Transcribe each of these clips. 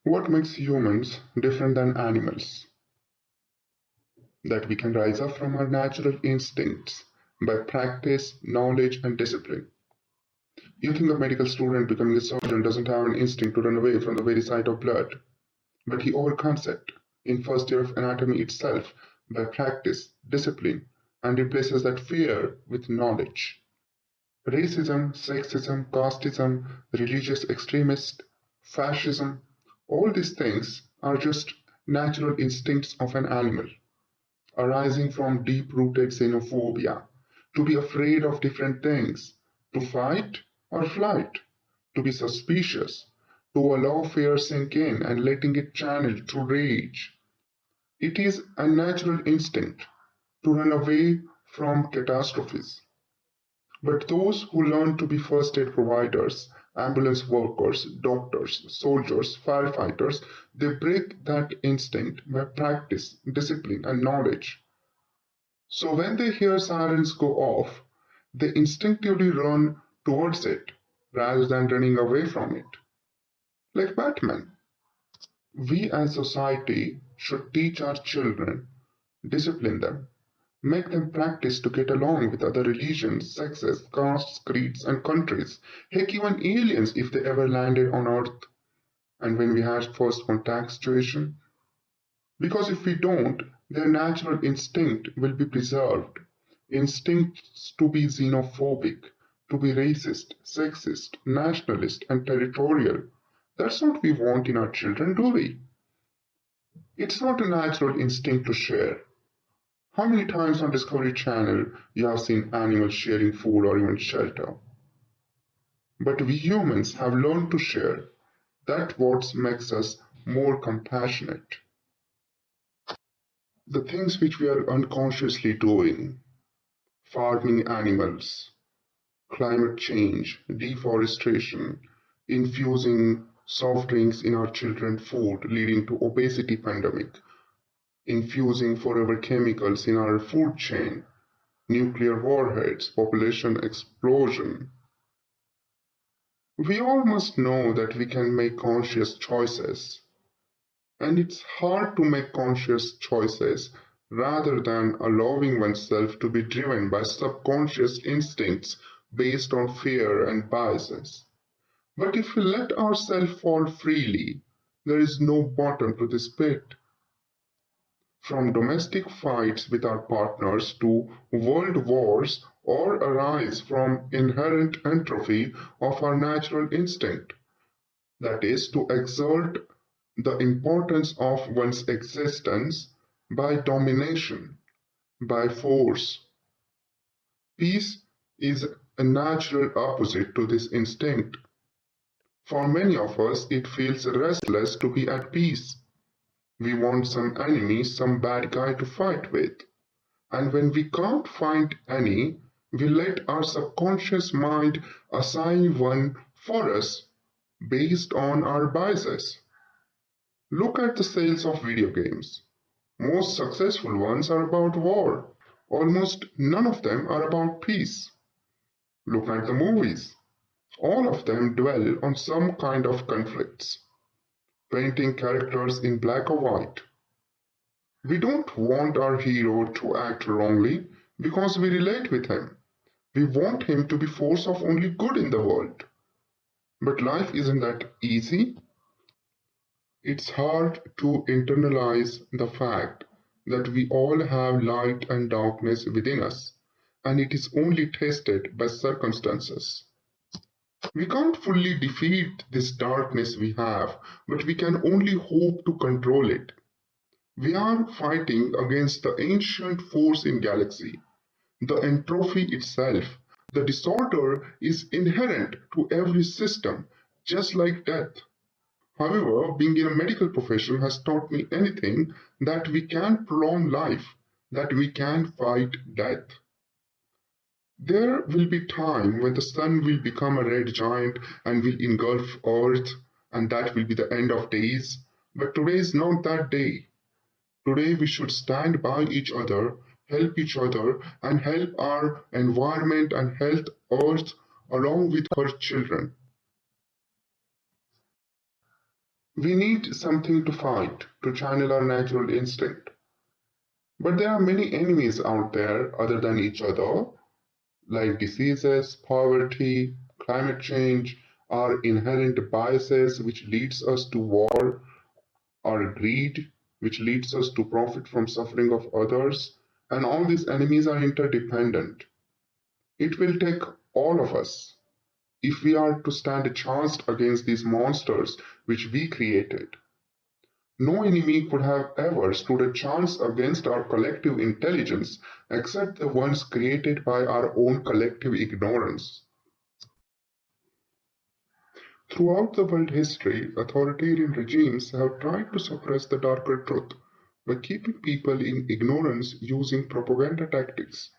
What makes humans different than animals? That we can rise up from our natural instincts by practice, knowledge, and discipline. You think a medical student becoming a surgeon doesn't have an instinct to run away from the very sight of blood, but he overcomes it in first year of anatomy itself by practice, discipline, and replaces that fear with knowledge. Racism, sexism, casteism, religious extremist, fascism, all these things are just natural instincts of an animal, arising from deep-rooted xenophobia, to be afraid of different things, to fight or flight, to be suspicious, to allow fear sink in and letting it channel to rage. It is a natural instinct to run away from catastrophes. But those who learn to be first aid providers, ambulance workers, doctors, soldiers, firefighters, they break that instinct by practice, discipline, and knowledge. So when they hear sirens go off, they instinctively run towards it rather than running away from it. Like Batman. We as society should teach our children, discipline them, make them practice to get along with other religions, sexes, castes, creeds, and countries. Heck, even aliens if they ever landed on Earth and when we had first contact situation. Because if we don't, their natural instinct will be preserved. Instincts to be xenophobic, to be racist, sexist, nationalist, and territorial. That's not what we want in our children, do we? It's not a natural instinct to share. How many times on Discovery Channel you have seen animals sharing food or even shelter? But we humans have learned to share. That's what makes us more compassionate. The things which we are unconsciously doing, farming animals, climate change, deforestation, infusing soft drinks in our children's food leading to obesity pandemic, infusing forever chemicals in our food chain, nuclear warheads, population explosion. We all must know that we can make conscious choices. And it's hard to make conscious choices rather than allowing oneself to be driven by subconscious instincts based on fear and biases. But if we let ourselves fall freely, there is no bottom to this pit. From domestic fights with our partners to world wars all arise from inherent entropy of our natural instinct, that is, to exert the importance of one's existence by domination, by force. Peace is a natural opposite to this instinct. For many of us, it feels restless to be at peace. We want some enemy, some bad guy to fight with. And when we can't find any, we let our subconscious mind assign one for us based on our biases. Look at the sales of video games. Most successful ones are about war. Almost none of them are about peace. Look at the movies. All of them dwell on some kind of conflicts, painting characters in black or white. We don't want our hero to act wrongly because we relate with him. We want him to be force of only good in the world. But life isn't that easy. It's hard to internalize the fact that we all have light and darkness within us, and it is only tested by circumstances. We can't fully defeat this darkness we have, but we can only hope to control it. We are fighting against the ancient force in galaxy, the entropy itself. The disorder is inherent to every system, just like death. However, being in a medical profession has taught me anything that we can prolong life, that we can fight death. There will be time when the sun will become a red giant and will engulf Earth, and that will be the end of days. But today is not that day. Today we should stand by each other, help each other, and help our environment and health Earth along with her children. We need something to fight, to channel our natural instinct. But there are many enemies out there other than each other, like diseases, poverty, climate change, our inherent biases which leads us to war, our greed which leads us to profit from suffering of others, and all these enemies are interdependent. It will take all of us if we are to stand a chance against these monsters which we created. No enemy could have ever stood a chance against our collective intelligence except the ones created by our own collective ignorance. Throughout the world history, authoritarian regimes have tried to suppress the darker truth by keeping people in ignorance using propaganda tactics.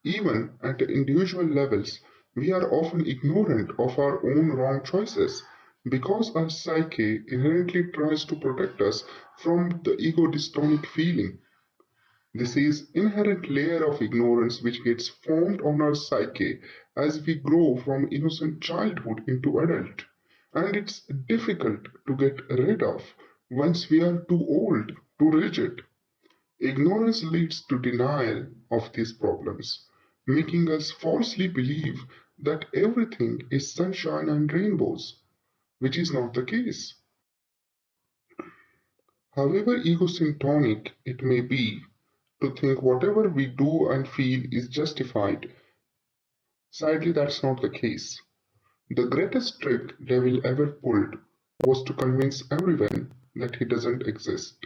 Even at individual levels, we are often ignorant of our own wrong choices because our psyche inherently tries to protect us from the ego dystonic feeling. This is inherent layer of ignorance which gets formed on our psyche as we grow from innocent childhood into adult, and it's difficult to get rid of once we are too old, too rigid. Ignorance leads to denial of these problems, making us falsely believe that everything is sunshine and rainbows, which is not the case. However egocentric it may be to think whatever we do and feel is justified, sadly that's not the case. The greatest trick devil ever pulled was to convince everyone that he doesn't exist.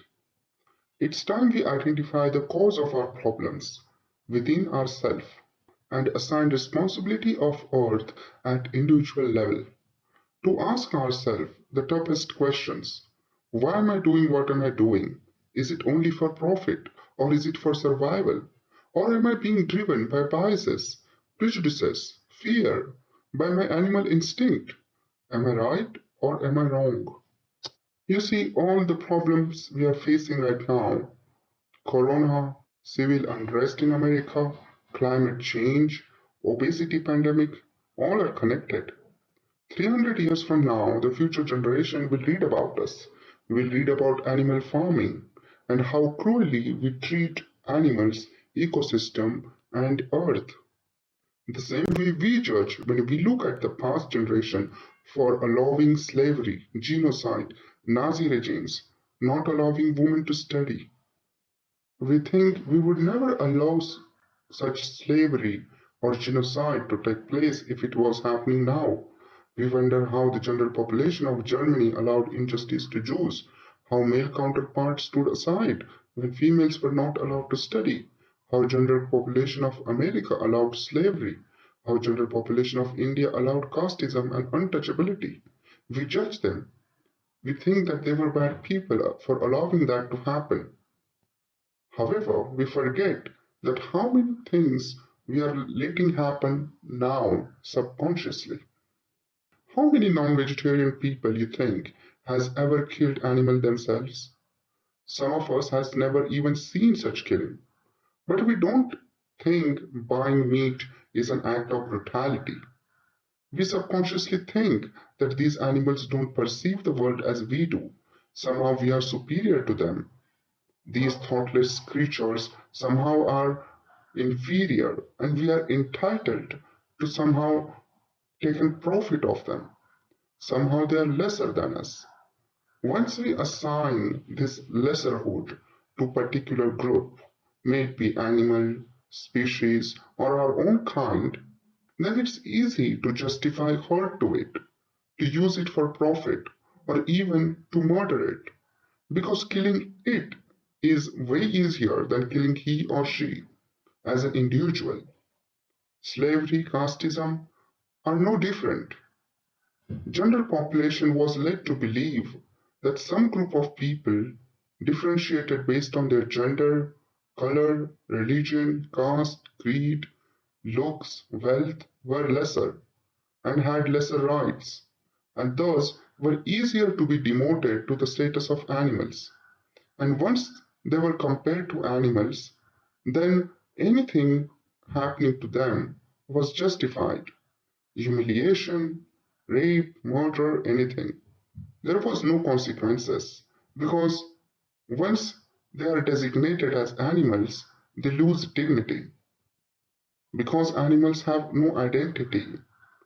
It's time we identify the cause of our problems within ourselves and assign responsibility of earth at individual level. To ask ourselves the toughest questions. Why am I doing what am I doing? Is it only for profit or is it for survival? Or am I being driven by biases, prejudices, fear, by my animal instinct? Am I right or am I wrong? You see, all the problems we are facing right now, corona, civil unrest in America, climate change, obesity pandemic, all are connected. 300 years from now, the future generation will read about us, will read about animal farming and how cruelly we treat animals, ecosystem, and earth. The same way we judge when we look at the past generation for allowing slavery, genocide, Nazi regimes, not allowing women to study. We think we would never allow such slavery or genocide to take place if it was happening now. We wonder how the general population of Germany allowed injustice to Jews, how male counterparts stood aside when females were not allowed to study, how general population of America allowed slavery, how general population of India allowed casteism and untouchability. We judge them. We think that they were bad people for allowing that to happen. However, we forget that how many things we are letting happen now subconsciously. How many non-vegetarian people you think has ever killed animal themselves? Some of us has never even seen such killing. But we don't think buying meat is an act of brutality. We subconsciously think that these animals don't perceive the world as we do. Somehow we are superior to them. These thoughtless creatures somehow are inferior and we are entitled to somehow taken profit of them. Somehow they are lesser than us. Once we assign this lesserhood to particular group, may it be animal, species, or our own kind, then it's easy to justify hurt to it, to use it for profit, or even to murder it. Because killing it is way easier than killing he or she as an individual. Slavery, casteism are no different. General population was led to believe that some group of people differentiated based on their gender, color, religion, caste, creed, looks, wealth were lesser and had lesser rights, and thus were easier to be demoted to the status of animals. And once they were compared to animals, then anything happening to them was justified. Humiliation, rape, murder, anything. There was no consequences because once they are designated as animals, they lose dignity because animals have no identity,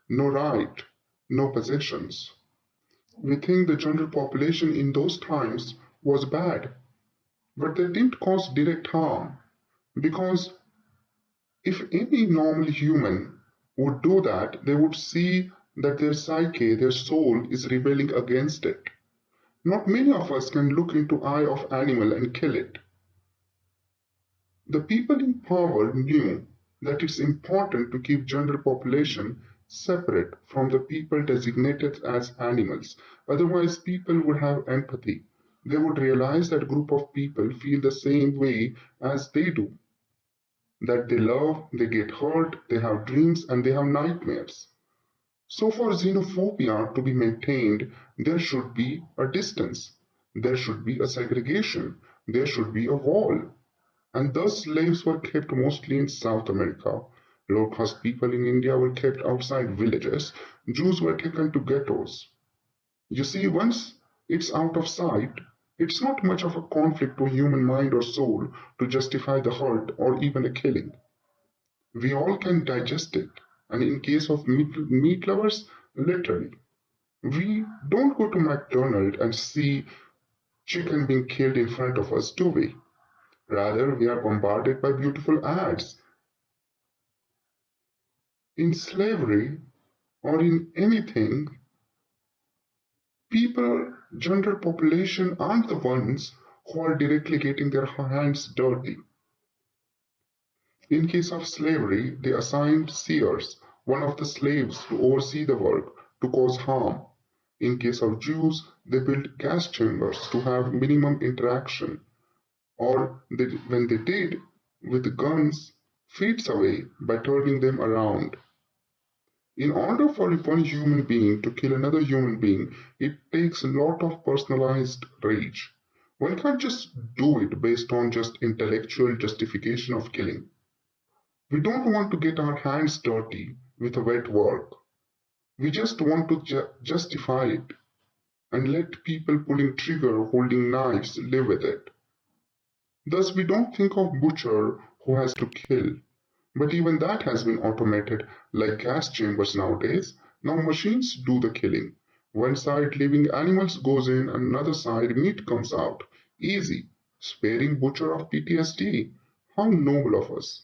no right, no possessions. We think the general population in those times was bad, but they didn't cause direct harm because if any normal human would do that, they would see that their psyche, their soul is rebelling against it. Not many of us can look into eye of animal and kill it. The people in power knew that it's important to keep general population separate from the people designated as animals. Otherwise, people would have empathy. They would realize that group of people feel the same way as they do. That they love, they get hurt, they have dreams, and they have nightmares. So for xenophobia to be maintained, there should be a distance. There should be a segregation. There should be a wall. And thus slaves were kept mostly in South America. Low-caste people in India were kept outside villages. Jews were taken to ghettos. You see, once it's out of sight, it's not much of a conflict to human mind or soul to justify the hurt or even a killing. We all can digest it. And in case of meat lovers, literally. We don't go to McDonald's and see chicken being killed in front of us, do we? Rather, we are bombarded by beautiful ads. In slavery or in anything, people, general population aren't the ones who are directly getting their hands dirty. In case of slavery, they assigned seers, one of the slaves, to oversee the work, to cause harm. In case of Jews, they built gas chambers to have minimum interaction, or when they did, with guns, feet away by turning them around. In order for one human being to kill another human being, it takes a lot of personalized rage. One can't just do it based on just intellectual justification of killing. We don't want to get our hands dirty with a wet work. We just want to justify it and let people pulling trigger, holding knives live with it. Thus, we don't think of butcher who has to kill. But even that has been automated, like gas chambers nowadays. Now machines do the killing. One side living animals goes in, another side meat comes out. Easy. Sparing butcher of PTSD. How noble of us.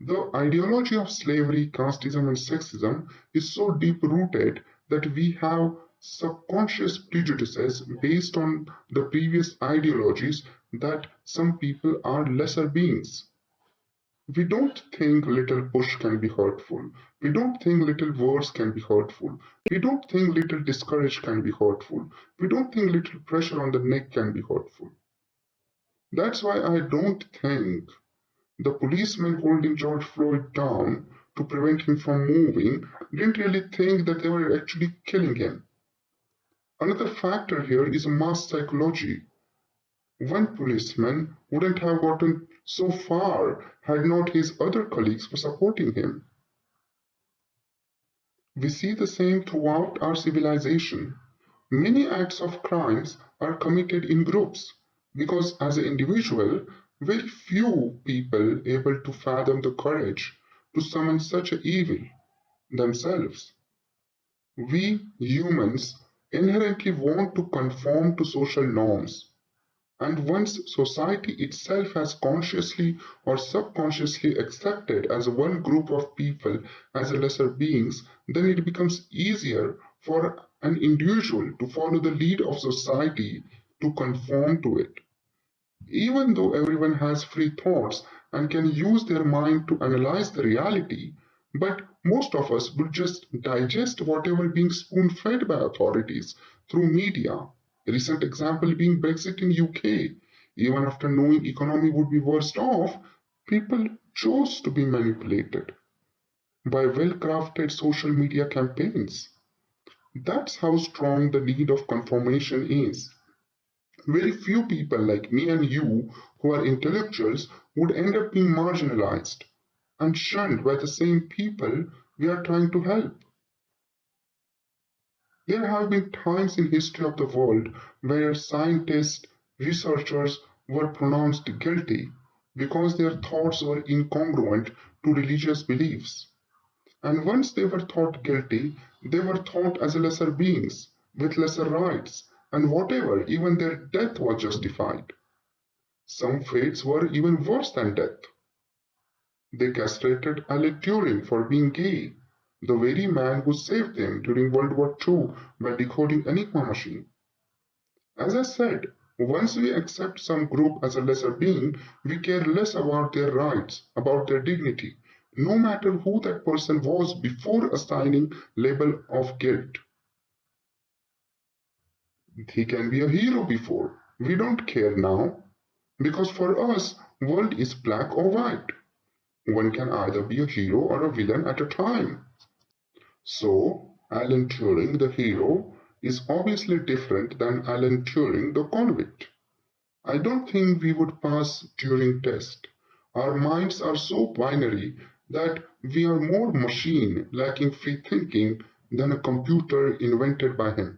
The ideology of slavery, casteism, and sexism is so deep rooted that we have subconscious prejudices based on the previous ideologies that some people are lesser beings. We don't think little push can be hurtful. We don't think little words can be hurtful. We don't think little discourage can be hurtful. We don't think little pressure on the neck can be hurtful. That's why I don't think the policeman holding George Floyd down to prevent him from moving didn't really think that they were actually killing him. Another factor here is mass psychology. One policeman wouldn't have gotten so far had not his other colleagues were supporting him. We see the same throughout our civilization. Many acts of crimes are committed in groups because as an individual, very few people able to fathom the courage to summon such an evil themselves. We humans inherently want to conform to social norms. And once society itself has consciously or subconsciously accepted as one group of people as lesser beings, then it becomes easier for an individual to follow the lead of society to conform to it. Even though everyone has free thoughts and can use their mind to analyze the reality, but most of us will just digest whatever being spoon-fed by authorities through media. A recent example being Brexit in UK. Even after knowing economy would be worse off, people chose to be manipulated by well-crafted social media campaigns. That's how strong the need of confirmation is. Very few people like me and you who are intellectuals would end up being marginalized and shunned by the same people we are trying to help. There have been times in history of the world where scientists, researchers were pronounced guilty because their thoughts were incongruent to religious beliefs. And once they were thought guilty, they were thought as lesser beings with lesser rights, and whatever, even their death was justified. Some fates were even worse than death. They castrated Alan Turing for being gay, the very man who saved them during World War II by decoding Enigma machine. As I said, once we accept some group as a lesser being, we care less about their rights, about their dignity, no matter who that person was before assigning label of guilt. He can be a hero before. We don't care now, because for us, world is black or white. One can either be a hero or a villain at a time. So, Alan Turing, the hero, is obviously different than Alan Turing, the convict. I don't think we would pass Turing test. Our minds are so binary that we are more machine lacking free thinking than a computer invented by him.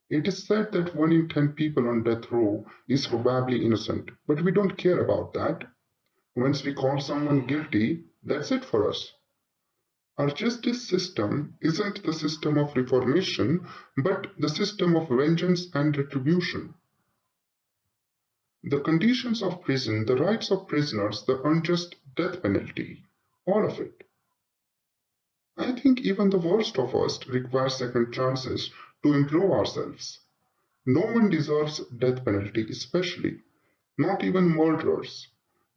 It is said that 1 in 10 people on death row is probably innocent, but we don't care about that. Once we call someone guilty, that's it for us. Our justice system isn't the system of reformation, but the system of vengeance and retribution. The conditions of prison, the rights of prisoners, the unjust death penalty, all of it. I think even the worst of us require second chances to improve ourselves. No one deserves death penalty, especially, not even murderers,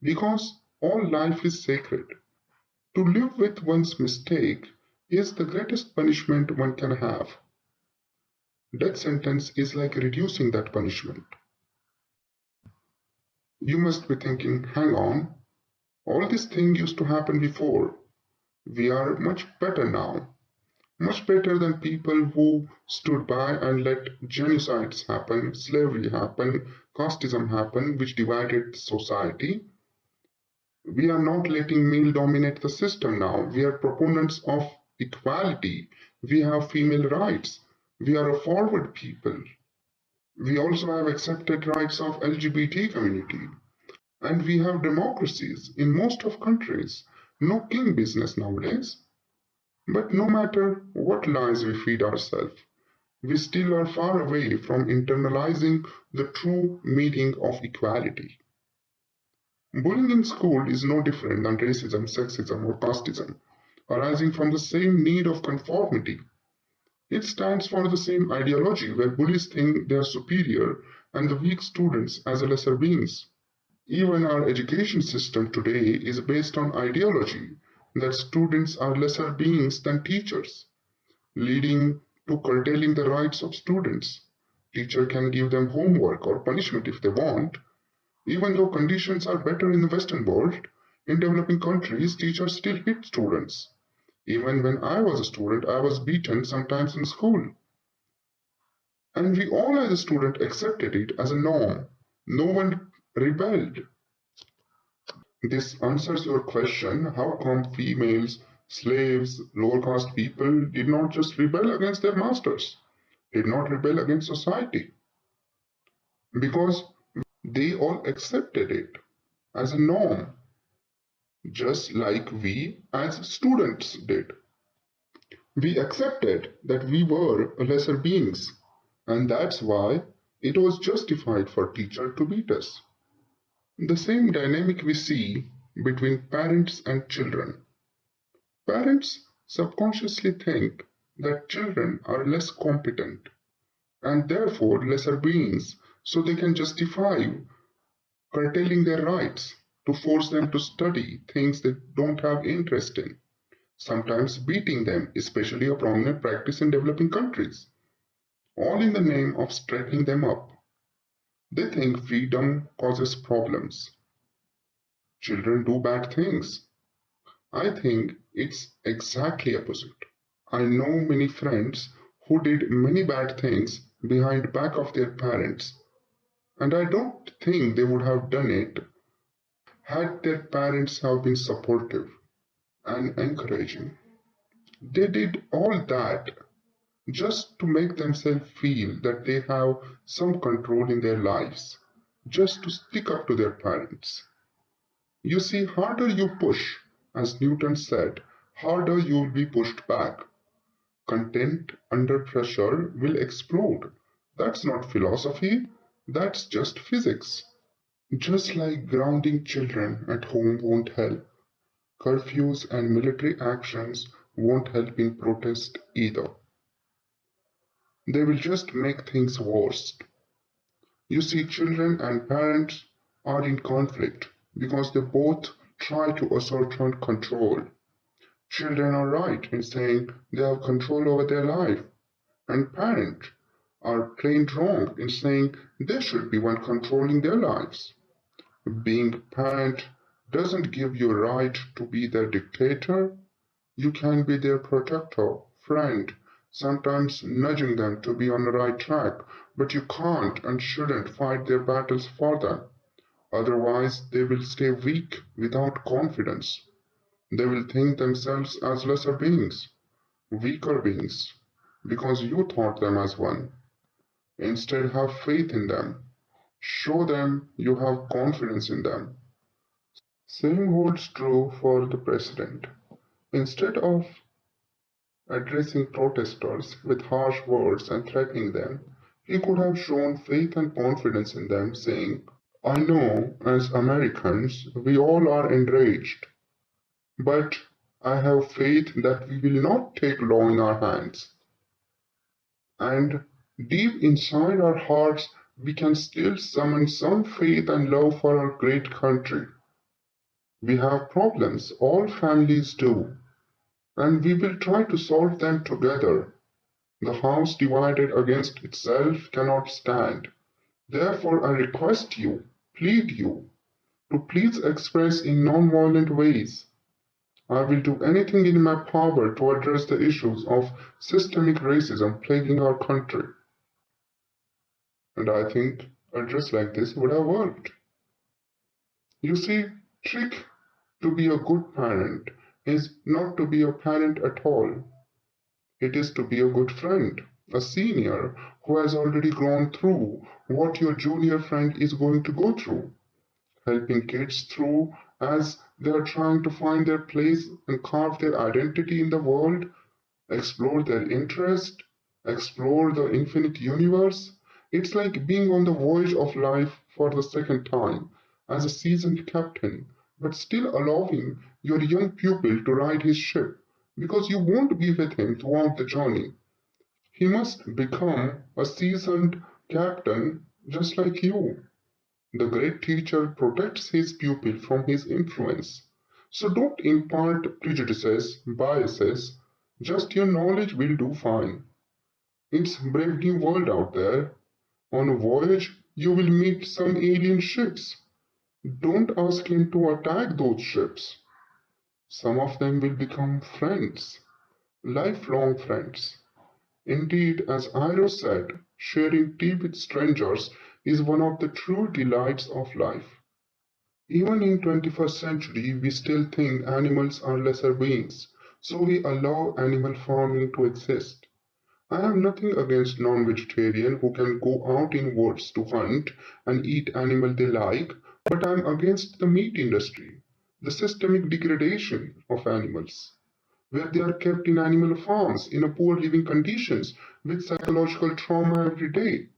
because all life is sacred. To live with one's mistake is the greatest punishment one can have. Death sentence is like reducing that punishment. You must be thinking, hang on, all this thing used to happen before. We are much better now. Much better than people who stood by and let genocides happen, slavery happen, casteism happen, which divided society. We are not letting male dominate the system now. We are proponents of equality. We have female rights. We are a forward people. We also have accepted rights of LGBT community. And we have democracies in most of countries. No king business nowadays. But no matter what lies we feed ourselves, we still are far away from internalizing the true meaning of equality. Bullying in school is no different than racism, sexism, or casteism, arising from the same need of conformity. It stands for the same ideology where bullies think they are superior and the weak students as lesser beings. Even our education system today is based on ideology that students are lesser beings than teachers, leading to curtailing the rights of students. Teacher can give them homework or punishment if they want, even though conditions are better in the Western world. In developing countries, teachers still hit students. Even when I was a student, I was beaten sometimes in school. And we all as a student accepted it as a norm. No one rebelled. This answers your question, how come females, slaves, lower caste people did not just rebel against their masters, did not rebel against society? Because they all accepted it as a norm, just like we as students did. We accepted that we were lesser beings, and that's why it was justified for teacher to beat us. The same dynamic we see between parents and children. Parents subconsciously think that children are less competent and therefore lesser beings, so they can justify curtailing their rights to force them to study things they don't have interest in, sometimes beating them, especially a prominent practice in developing countries, all in the name of straightening them up. They think freedom causes problems. Children do bad things. I think it's exactly opposite. I know many friends who did many bad things behind back of their parents, and I don't think they would have done it had their parents have been supportive and encouraging. They did all that just to make themselves feel that they have some control in their lives, just to stick up to their parents. You see, harder you push, as Newton said, harder you will be pushed back. Content under pressure will explode. That's not philosophy, that's just physics. Just like grounding children at home won't help, curfews and military actions won't help in protest either. They will just make things worse. You see, children and parents are in conflict because they both try to assert control. Children are right in saying they have control over their life, and parents are plain wrong in saying they should be one controlling their lives. Being a parent doesn't give you a right to be their dictator. You can be their protector, friend, sometimes nudging them to be on the right track, but you can't and shouldn't fight their battles for them. Otherwise, they will stay weak without confidence. They will think themselves as lesser beings, weaker beings, because you thought them as one. Instead, have faith in them. Show them you have confidence in them. Same holds true for the president. Instead of addressing protesters with harsh words and threatening them, he could have shown faith and confidence in them, saying, I know, as Americans, we all are enraged, but I have faith that we will not take law in our hands. And deep inside our hearts, we can still summon some faith and love for our great country. We have problems, all families do, and we will try to solve them together. The house divided against itself cannot stand. Therefore, I request you, plead you, to please express in non-violent ways. I will do anything in my power to address the issues of systemic racism plaguing our country. And I think a dress like this would have worked. You see, trick to be a good parent is not to be a parent at all. It is to be a good friend, a senior who has already gone through what your junior friend is going to go through, helping kids through as they are trying to find their place and carve their identity in the world, explore their interest, explore the infinite universe. It's like being on the voyage of life for the second time as a seasoned captain, but still allowing your young pupil to ride his ship because you won't be with him throughout the journey. He must become a seasoned captain just like you. The great teacher protects his pupil from his influence. So don't impart prejudices, biases, just your knowledge will do fine. It's a brave new world out there. On a voyage, you will meet some alien ships. Don't ask him to attack those ships. Some of them will become friends, lifelong friends. Indeed, as Iro said, sharing tea with strangers is one of the true delights of life. Even in 21st century, we still think animals are lesser beings, so we allow animal farming to exist. I have nothing against non-vegetarian who can go out in woods to hunt and eat animal they like, but I'm against the meat industry, the systemic degradation of animals, where they are kept in animal farms in a poor living conditions with psychological trauma every day.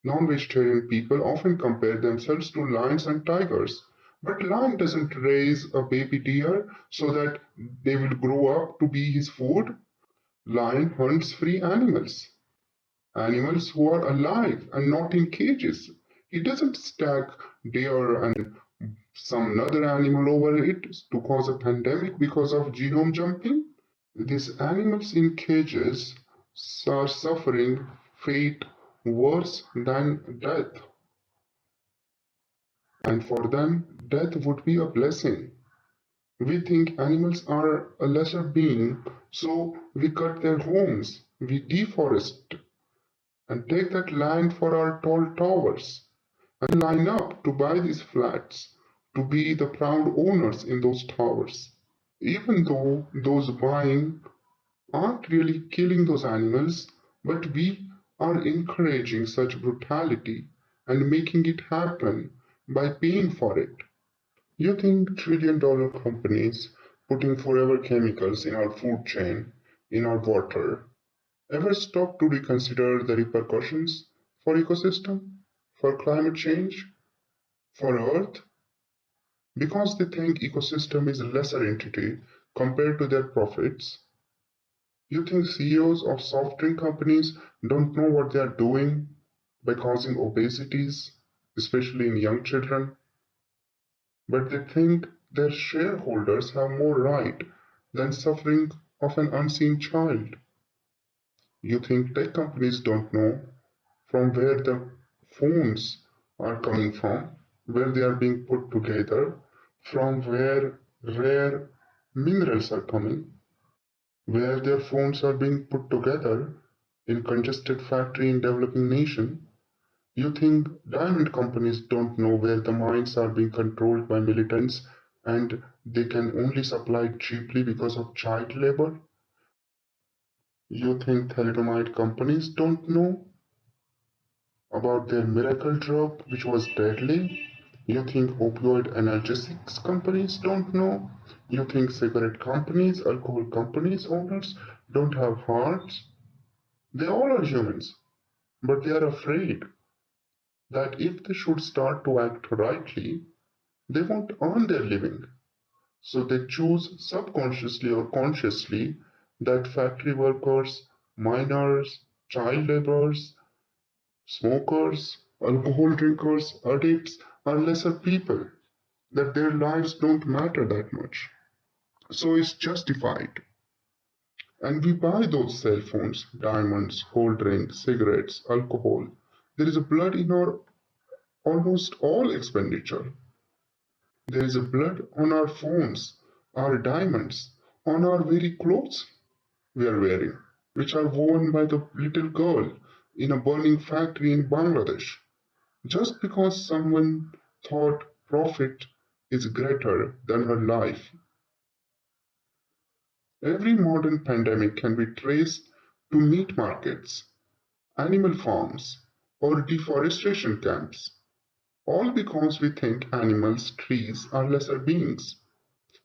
Non-vegetarian people often compare themselves to lions and tigers, but lion doesn't raise a baby deer so that they will grow up to be his food. Lion hunts free animals, animals who are alive and not in cages. He doesn't stack deer and some other animal over it to cause a pandemic because of genome jumping. These animals in cages are suffering fate worse than death, and for them, death would be a blessing. We think animals are a lesser being, so we cut their homes, we deforest, and take that land for our tall towers, and line up to buy these flats, to be the proud owners in those towers. Even though those buying aren't really killing those animals, but we are encouraging such brutality and making it happen by paying for it. You think trillion-dollar companies putting forever chemicals in our food chain, in our water, ever stop to reconsider the repercussions for ecosystem, for climate change, for Earth? Because they think ecosystem is a lesser entity compared to their profits. You think CEOs of soft drink companies don't know what they are doing by causing obesities, especially in young children, but they think their shareholders have more right than suffering of an unseen child. You think tech companies don't know from where the phones are coming from, where they are being put together, from where rare minerals are coming, where their phones are being put together in congested factory in developing nation. You think diamond companies don't know where the mines are being controlled by militants and they can only supply cheaply because of child labor? You think thalidomide companies don't know about their miracle drug which was deadly? You think opioid analgesics companies don't know? You think cigarette companies, alcohol companies owners don't have hearts? They all are humans, but they are afraid that if they should start to act rightly, they won't earn their living. So they choose subconsciously or consciously that factory workers, miners, child laborers, smokers, alcohol drinkers, addicts are lesser people, that their lives don't matter that much. So it's justified. And we buy those cell phones, diamonds, cold drinks, cigarettes, alcohol. There is a blood in our almost all expenditure. There is a blood on our phones, our diamonds, on our very clothes we are wearing, which are worn by the little girl in a burning factory in Bangladesh, just because someone thought profit is greater than her life. Every modern pandemic can be traced to meat markets, animal farms, or deforestation camps, all because we think animals, trees are lesser beings.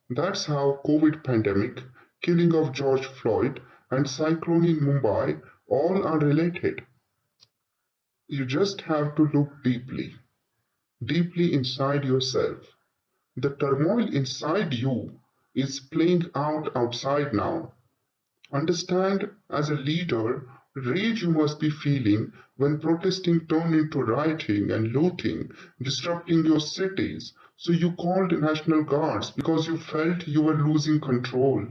That's how COVID pandemic, killing of George Floyd, and Cyclone in Mumbai all are related. You just have to look deeply, deeply inside yourself. The turmoil inside you is playing out outside now. Understand as a leader rage you must be feeling when protesting turned into rioting and looting, disrupting your cities. So you called National Guards because you felt you were losing control.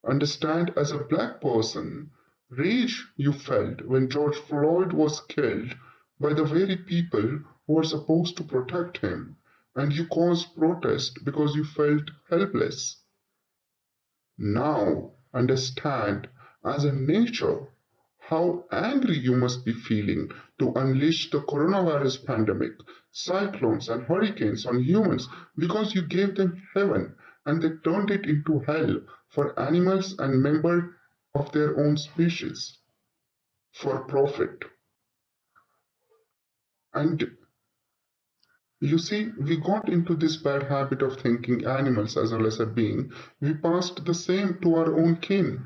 Understand as a black person rage you felt when George Floyd was killed by the very people who were supposed to protect him, and you caused protest because you felt helpless. Now understand as a nature how angry you must be feeling to unleash the coronavirus pandemic, cyclones, and hurricanes on humans because you gave them heaven and they turned it into hell for animals and members of their own species for profit. And you see, we got into this bad habit of thinking animals as a lesser being. We passed the same to our own kin.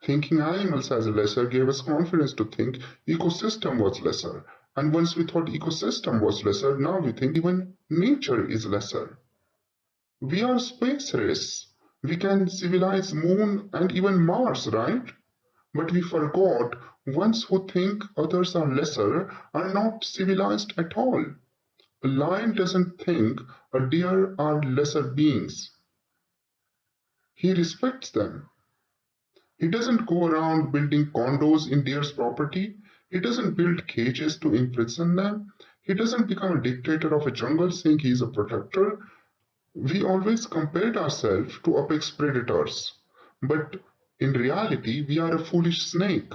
Thinking animals as lesser gave us confidence to think ecosystem was lesser. And once we thought ecosystem was lesser, now we think even nature is lesser. We are space race. We can civilize Moon and even Mars, right? But we forgot ones who think others are lesser are not civilized at all. A lion doesn't think a deer are lesser beings. He respects them. He doesn't go around building condos in deer's property. He doesn't build cages to imprison them. He doesn't become a dictator of a jungle saying he is a protector. We always compared ourselves to apex predators. But in reality, we are a foolish snake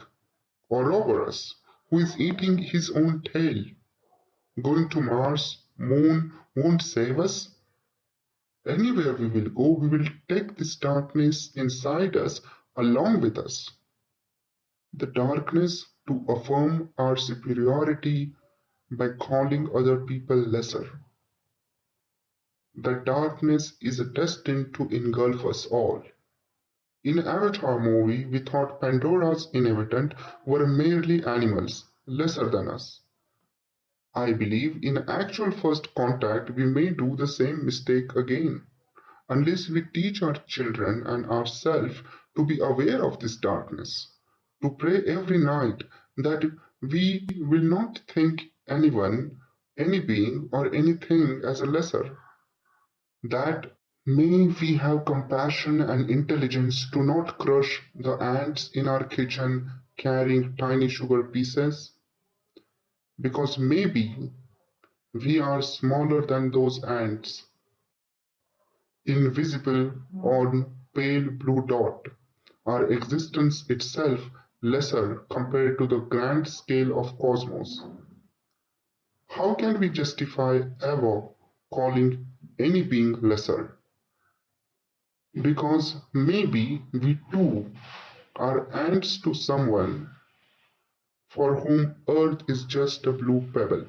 or Ouroboros who is eating his own tail. Going to Mars, Moon won't save us. Anywhere we will go, we will take this darkness inside us along with us. The darkness to affirm our superiority by calling other people lesser. The darkness is destined to engulf us all. In Avatar movie, we thought Pandora's inhabitants were merely animals, lesser than us. I believe in actual first contact we may do the same mistake again, unless we teach our children and ourselves to be aware of this darkness, to pray every night that we will not think anyone, any being, or anything as a lesser, that may we have compassion and intelligence to not crush the ants in our kitchen carrying tiny sugar pieces, because maybe we are smaller than those ants, invisible on pale blue dot, our existence itself lesser compared to the grand scale of cosmos. How can we justify ever calling any being lesser? Because maybe we too are ants to someone for whom Earth is just a blue pebble.